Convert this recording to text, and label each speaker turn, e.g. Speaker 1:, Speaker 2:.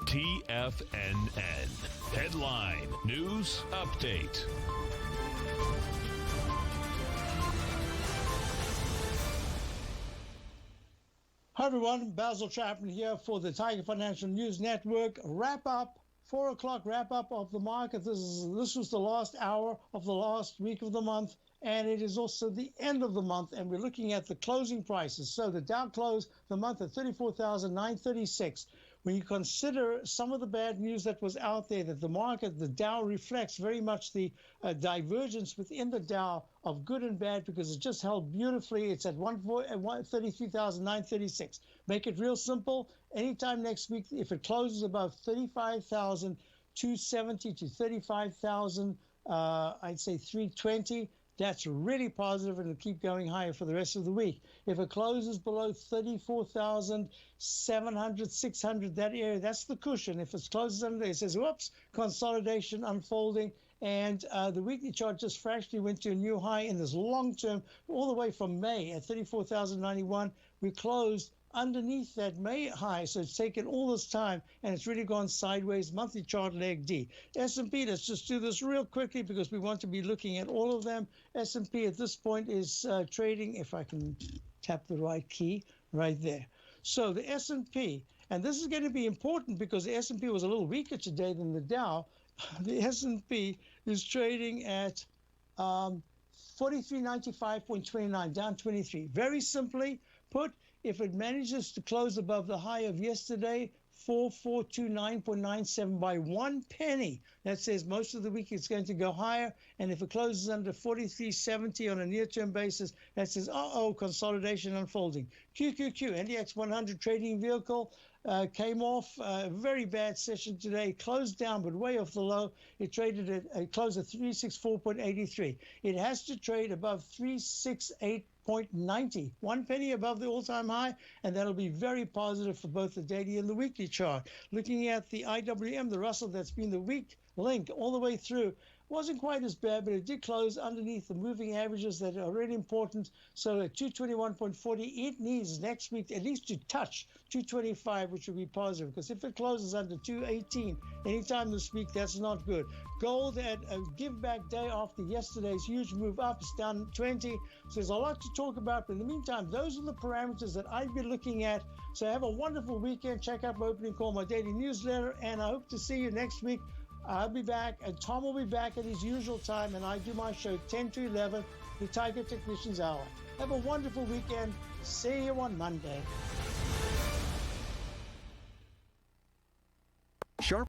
Speaker 1: TFNN. Headline News Update.
Speaker 2: Hi everyone, Basil Chapman here for the Tiger Financial News Network. Wrap up, 4 o'clock wrap up of the market. This was the last hour of the last week of the month, and it is also the end of the month, and we're looking at the closing prices. So the Dow closed the month at 34,936. When you consider some of the bad news that was out there, that the market, the Dow reflects very much the divergence within the Dow of good and bad, because it just held beautifully. It's at 33,936. Make it real simple. Anytime next week, if it closes above 35,270 to 35,000, I'd say 320. That's really positive, and it'll keep going higher for the rest of the week. If it closes below 34,700, 600, that area, that's the cushion. If it closes under there, it says, whoops, consolidation unfolding. And the weekly chart just fractionally went to a new high in this long term, all the way from May at 34,091. We closed underneath that May high, so it's taken all this time, and it's really gone sideways. Monthly chart leg D. S&P, let's just do this real quickly because we want to be looking at all of them. S&P at this point is trading, if I can tap the right key, right there. So the S&P, and this is going to be important because the S&P was a little weaker today than the Dow. The S&P is trading at 4395.29, down 23. Very simply put, if it manages to close above the high of yesterday, 4429.97 by 1 penny, that says most of the week it's going to go higher. And if it closes under 4370 on a near-term basis, that says, consolidation unfolding. QQQ, NDX 100 trading vehicle, came off a very bad session today, closed down but way off the low. It traded at closed at 364.83. It has to trade above 368.90, 1 penny above the all-time high, and that'll be very positive for both the daily and the weekly chart. Looking at the IWM, the Russell, that's been the weak link all the way through, wasn't quite as bad, but it did close underneath the moving averages that are really important. So at 221.40, it needs next week at least to touch 225, which would be positive, because if it closes under 218 anytime this week, that's not good. Gold at a give back day after yesterday's huge move up, it's down 20. So there's a lot to talk about, but in the meantime, those are the parameters that I've been looking at. So have a wonderful weekend. Check out my opening call, my daily newsletter, and I hope to see you next week. I'll be back, and Tom will be back at his usual time, and I do my show 10 to 11, the Tiger Technicians Hour. Have a wonderful weekend. See you on Monday.